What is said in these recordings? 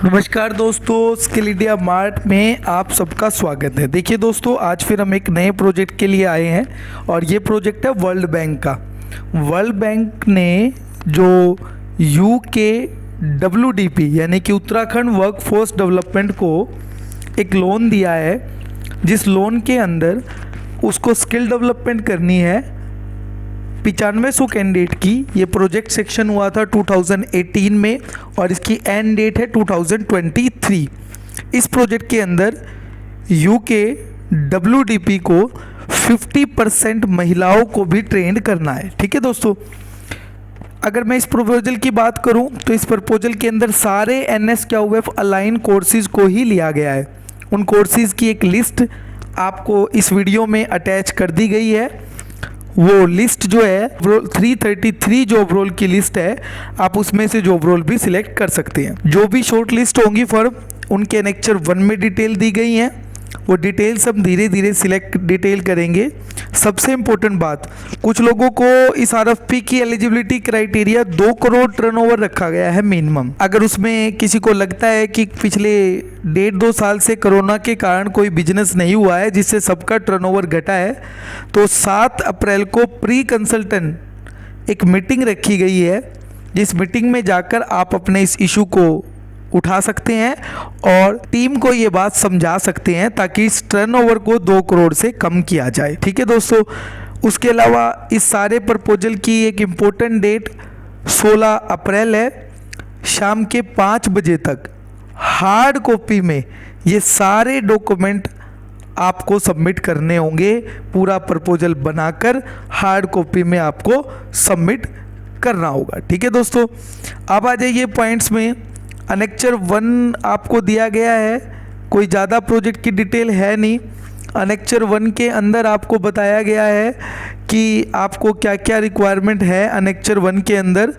नमस्कार दोस्तों, skill India mart में आप सबका स्वागत है। देखिए दोस्तों, आज फिर हम एक नए प्रोजेक्ट के लिए आए हैं और ये प्रोजेक्ट है वर्ल्ड बैंक का। वर्ल्ड बैंक ने जो UKWDP यानी कि उत्तराखंड वर्कफोर्स डेवलपमेंट को एक लोन दिया है, जिस लोन के अंदर उसको स्किल डेवलपमेंट करनी है 9500 कैंडिडेट की। ये प्रोजेक्ट सेक्शन हुआ था 2018 में और इसकी एंड डेट है 2023। इस प्रोजेक्ट के अंदर UKWDP को 50% महिलाओं को भी ट्रेंड करना है। ठीक है दोस्तों, अगर मैं इस प्रपोजल की बात करूं तो इस प्रपोजल के अंदर सारे NSQF अलाइन कोर्सेज को ही लिया गया है। उन कोर्सेज की एक लिस्ट आपको इस वीडियो में अटैच कर दी गई है। वो लिस्ट जो है 333 जॉब रोल की लिस्ट है, आप उसमें से जॉब रोल भी सिलेक्ट कर सकते हैं। जो भी शॉर्ट लिस्ट होंगी फॉर उनके एनेक्चर 1 में डिटेल दी गई हैं, वो डिटेल्स हम धीरे धीरे सिलेक्ट डिटेल करेंगे। सबसे इम्पोर्टेंट बात, कुछ लोगों को इस RFP की एलिजिबिलिटी क्राइटेरिया 2 करोड़ टर्नओवर रखा गया है मिनिमम। अगर उसमें किसी को लगता है कि पिछले 1.5-2 साल से कोरोना के कारण कोई बिजनेस नहीं हुआ है जिससे सबका टर्नओवर घटा है, तो 7 अप्रैल को प्री कंसल्टेंट एक मीटिंग रखी गई है, जिस मीटिंग में जाकर आप अपने इस इशू को उठा सकते हैं और टीम को ये बात समझा सकते हैं ताकि इस टर्नओवर को 2 करोड़ से कम किया जाए। ठीक है दोस्तों, उसके अलावा इस सारे प्रपोजल की एक इम्पोर्टेंट डेट 16 अप्रैल है। शाम के 5 बजे तक हार्ड कॉपी में ये सारे डॉक्यूमेंट आपको सबमिट करने होंगे। पूरा प्रपोजल बनाकर हार्ड कॉपी में आपको सबमिट करना होगा। ठीक है दोस्तों, अब आ जाइए पॉइंट्स में। अनेक्चर 1 आपको दिया गया है, कोई ज़्यादा प्रोजेक्ट की डिटेल है नहीं। अनेक्चर 1 के अंदर आपको बताया गया है कि आपको क्या क्या रिक्वायरमेंट है। अनेक्चर 1 के अंदर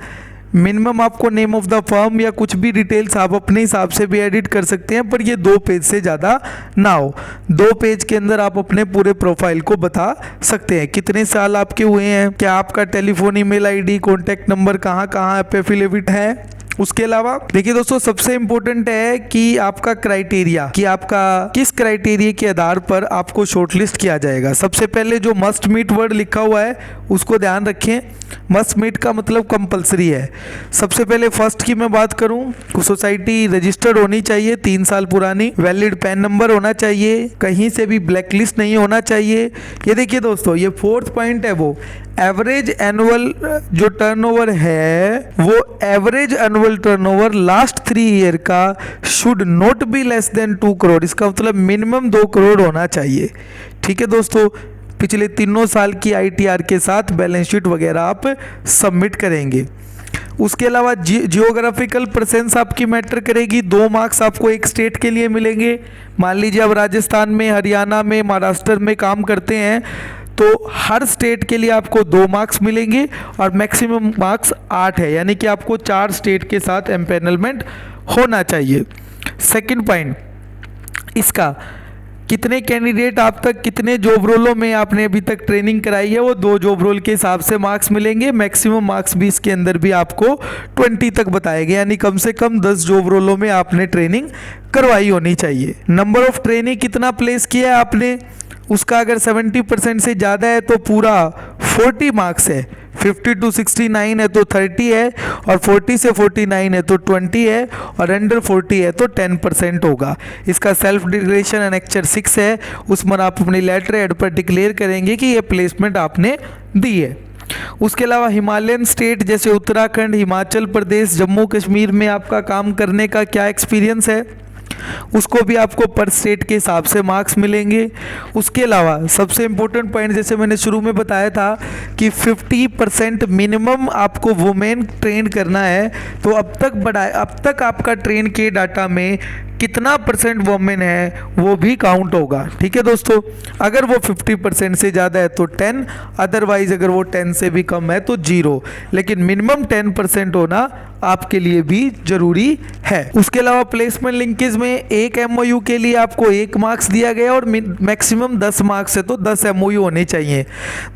मिनिमम आपको नेम ऑफ द फर्म या कुछ भी डिटेल्स आप अपने हिसाब से भी एडिट कर सकते हैं, पर ये 2 पेज से ज़्यादा ना हो। 2 पेज के अंदर आप अपने पूरे प्रोफाइल को बता सकते हैं, कितने साल आपके हुए हैं, क्या आपका telephone, email ID, contact number, कहाँ कहाँ एफिलिएट है। उसके अलावा देखिए दोस्तों, सबसे इंपॉर्टेंट है कि आपका क्राइटेरिया, कि आपका किस क्राइटेरिया के आधार पर आपको शॉर्टलिस्ट किया जाएगा। सबसे पहले जो मस्ट मीट वर्ड लिखा हुआ है उसको ध्यान रखें। मस्ट मीट का मतलब कंपलसरी है। सबसे पहले फर्स्ट की मैं बात करूं, सोसाइटी रजिस्टर्ड होनी चाहिए 3 साल पुरानी, वैलिड पैन नंबर होना चाहिए, कहीं से भी ब्लैकलिस्ट नहीं होना चाहिए। ये देखिए दोस्तों, ये 4th पॉइंट है, वो एवरेज एनुअल जो टर्नओवर है, वो average annual turnover last 3 year का should not be less than 2 crore. इसका मतलब मिनिमम 2 करोड़ होना चाहिए। ठीक है दोस्तों, पिछले 3 साल की ITR के साथ बैलेंस शीट वगैरह आप सबमिट करेंगे। उसके अलावा जियोग्राफिकल प्रेजेंस आपकी मैटर करेगी। 2 मार्क्स आपको एक स्टेट के लिए मिलेंगे। मान लीजिए आप राजस्थान में, हरियाणा में, महाराष्ट्र में काम करते हैं तो हर स्टेट के लिए आपको 2 मार्क्स मिलेंगे और मैक्सिमम मार्क्स 8 है, यानी कि आपको 4 स्टेट के साथ एम्पैनलमेंट होना चाहिए। सेकंड पॉइंट, इसका कितने कैंडिडेट आप तक कितने जॉब रोलों में आपने अभी तक ट्रेनिंग कराई है, वो 2 जॉब रोल के हिसाब से मार्क्स मिलेंगे। मैक्सिमम मार्क्स भी इसके अंदर भी आपको 20 तक बताए गए, यानी कम से कम 10 जॉब रोलों में आपने ट्रेनिंग करवाई होनी चाहिए। नंबर ऑफ ट्रेनिंग कितना प्लेस किया है आपने, उसका अगर 70% से ज़्यादा है तो पूरा 40 मार्क्स है। 50 to 69 है तो 30 है, और 40 से 49 है तो 20 है, और अंडर 40 है तो 10% होगा। इसका सेल्फ डिक्लेरेशन अनेक्चर 6 है, उसमें आप अपनी लेटर हेड पर डिक्लेयर करेंगे कि ये प्लेसमेंट आपने दी है। उसके अलावा हिमालयन स्टेट जैसे उत्तराखंड, हिमाचल प्रदेश, जम्मू कश्मीर में आपका काम करने का क्या एक्सपीरियंस है, उसको भी आपको पर स्टेट के हिसाब से मार्क्स मिलेंगे। उसके अलावा सबसे इम्पोर्टेंट पॉइंट, जैसे मैंने शुरू में बताया था कि 50% मिनिमम आपको वुमेन ट्रेन करना है, तो अब तक आपका ट्रेन के डाटा में कितना % वुमेन है वो भी काउंट होगा। ठीक है दोस्तों, अगर वो 50% से ज़्यादा है तो 10, अदरवाइज अगर वो 10 से भी कम है तो 0, लेकिन मिनिमम 10% होना आपके लिए भी जरूरी है। उसके अलावा प्लेसमेंट लिंकेज में एक MOU के लिए आपको 1 मार्क्स दिया गया और मैक्सिमम 10 मार्क्स है तो 10 MOU होने चाहिए।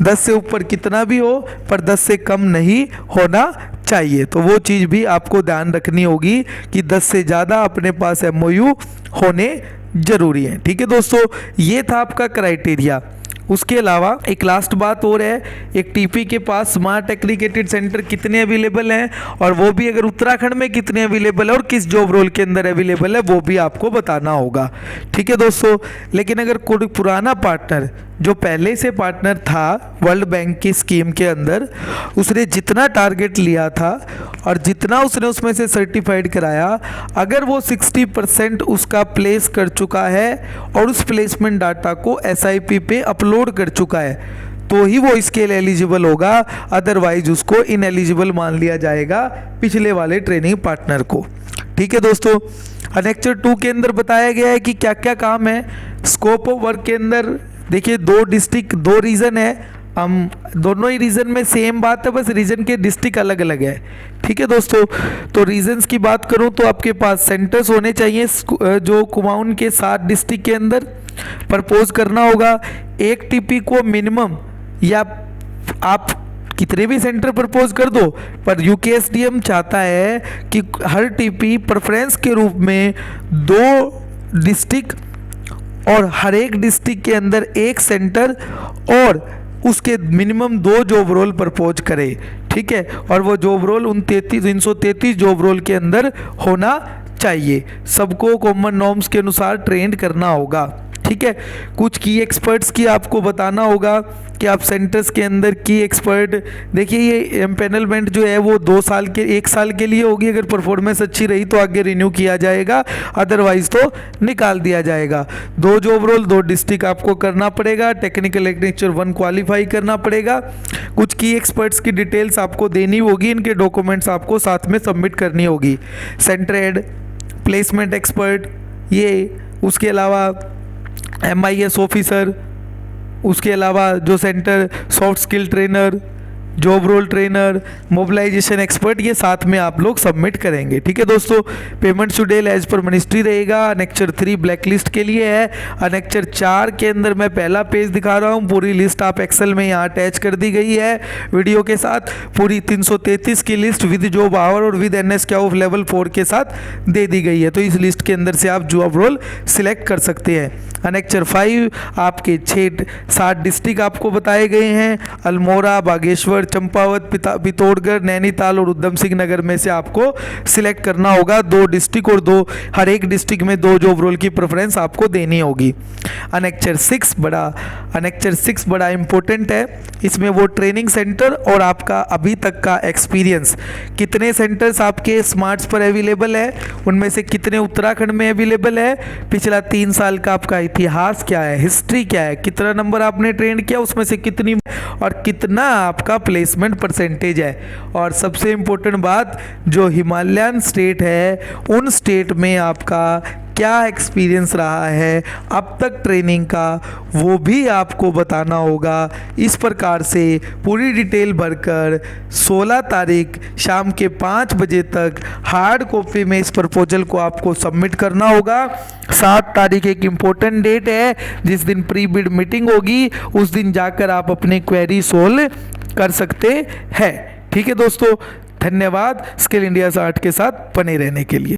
10 से ऊपर कितना भी हो पर 10 से कम नहीं होना चाहिए। तो वो चीज़ भी आपको ध्यान रखनी होगी कि 10 से ज़्यादा अपने पास MOU होने जरूरी है। ठीक है दोस्तों, ये था आपका क्राइटेरिया। उसके अलावा एक लास्ट बात और है, एक टीपी के पास स्मार्ट एग्रीगेटेड सेंटर कितने अवेलेबल हैं, और वो भी अगर उत्तराखंड में कितने अवेलेबल है और किस जॉब रोल के अंदर अवेलेबल है, वो भी आपको बताना होगा। ठीक है दोस्तों, लेकिन अगर कोई पुराना पार्टनर जो पहले से पार्टनर था वर्ल्ड बैंक की स्कीम के अंदर, उसने जितना टारगेट लिया था और जितना उसने उसमें से सर्टिफाइड कराया, अगर वो 60% उसका प्लेस कर चुका है और उस प्लेसमेंट डाटा को SIP पे अपलोड कर चुका है, तो ही वो इसके लिए एलिजिबल होगा, अदरवाइज उसको इनएलिजिबल मान लिया जाएगा पिछले वाले ट्रेनिंग पार्टनर को। ठीक है दोस्तों, अनेक्चर 2 के अंदर बताया गया है कि क्या क्या काम है। स्कोप ऑफ वर्क के अंदर देखिए 2 डिस्ट्रिक्ट 2 रीजन है, हम दोनों ही रीजन में सेम बात है, बस रीजन के डिस्ट्रिक्ट अलग अलग है। ठीक है दोस्तों, तो रीजन्स की बात करूं तो आपके पास सेंटर्स होने चाहिए जो कुमाऊन के 7 डिस्ट्रिक्ट के अंदर प्रपोज करना होगा। एक टीपी को मिनिमम, या आप कितने भी सेंटर प्रपोज कर दो, पर UKSDM चाहता है कि हर टीपी प्रेफरेंस के रूप में 2 डिस्ट्रिक्ट और हर एक डिस्ट्रिक्ट के अंदर एक सेंटर और उसके मिनिमम 2 जॉब रोल प्रपोज करे। ठीक है, और वो जॉब रोल उन 333 जॉब रोल के अंदर होना चाहिए। सबको कॉमन नॉर्म्स के अनुसार ट्रेंड करना होगा। ठीक है, कुछ की एक्सपर्ट्स की आपको बताना होगा कि आप सेंटर्स के अंदर की एक्सपर्ट, देखिए ये एम्पेनलमेंट जो है वो 2 साल के 1 साल के लिए होगी। अगर परफॉर्मेंस अच्छी रही तो आगे रिन्यू किया जाएगा, अदरवाइज तो निकाल दिया जाएगा। 2 जॉब रोल 2 डिस्ट्रिक्ट आपको करना पड़ेगा। टेक्निकल एग्रीकल्चर 1 क्वालिफाई करना पड़ेगा। कुछ की एक्सपर्ट्स की डिटेल्स आपको देनी होगी, इनके डॉक्यूमेंट्स आपको साथ में सबमिट करनी होगी। सेंटर हेड, प्लेसमेंट एक्सपर्ट, ये उसके अलावा MIS ऑफिसर, उसके अलावा जो centre soft skill trainer, job role trainer, mobilisation expert, ये साथ में आप लोग सबमिट करेंगे। ठीक है दोस्तों, payment schedule as per ministry रहेगा। अनेक्चर 3 ब्लैकलिस्ट के लिए है। अनेक्चर 4 के अंदर मैं पहला पेज दिखा रहा हूँ, पूरी लिस्ट आप एक्सेल में यहाँ अटैच कर दी गई है वीडियो के साथ। पूरी 333 की लिस्ट विद जॉब आवर और विद NSQF लेवल 4 के साथ दे दी गई है, तो इस लिस्ट के अंदर से आप जॉब रोल सिलेक्ट कर सकते हैं। अनेक्चर 5 आपके 7 डिस्ट्रिक्ट आपको बताए गए हैं, अल्मोड़ा, बागेश्वर, चंपावत, पिथौरागढ़, नैनीताल और उधम सिंह नगर में से आपको सिलेक्ट करना होगा 2 डिस्ट्रिक्ट, और हर एक डिस्ट्रिक्ट में 2 जॉब रोल की प्रेफरेंस आपको देनी होगी। अनेक्चर 6 बड़ा इंपॉर्टेंट है। इसमें वो ट्रेनिंग सेंटर और आपका अभी तक का एक्सपीरियंस, कितने सेंटर्स आपके स्मार्ट्स पर अवेलेबल है, उनमें से कितने उत्तराखंड में अवेलेबल है, पिछला 3 साल का आपका इतिहास क्या है, हिस्ट्री क्या है, कितना नंबर आपने ट्रेन किया, उसमें से कितनी और कितना आपका प्लेसमेंट परसेंटेज है। और सबसे इम्पोर्टेंट बात, जो हिमालयन स्टेट है उन स्टेट में आपका क्या एक्सपीरियंस रहा है अब तक ट्रेनिंग का, वो भी आपको बताना होगा। इस प्रकार से पूरी डिटेल भरकर 16 तारीख शाम के 5 बजे तक हार्ड कॉपी में इस प्रपोजल को आपको सबमिट करना होगा। 7 तारीख एक इम्पोर्टेंट डेट है, जिस दिन प्री बिड मीटिंग होगी, उस दिन जाकर आप अपनी क्वेरी सोल्व कर सकते हैं। ठीक है दोस्तों, धन्यवाद स्किल इंडिया 60 के साथ बने रहने के लिए।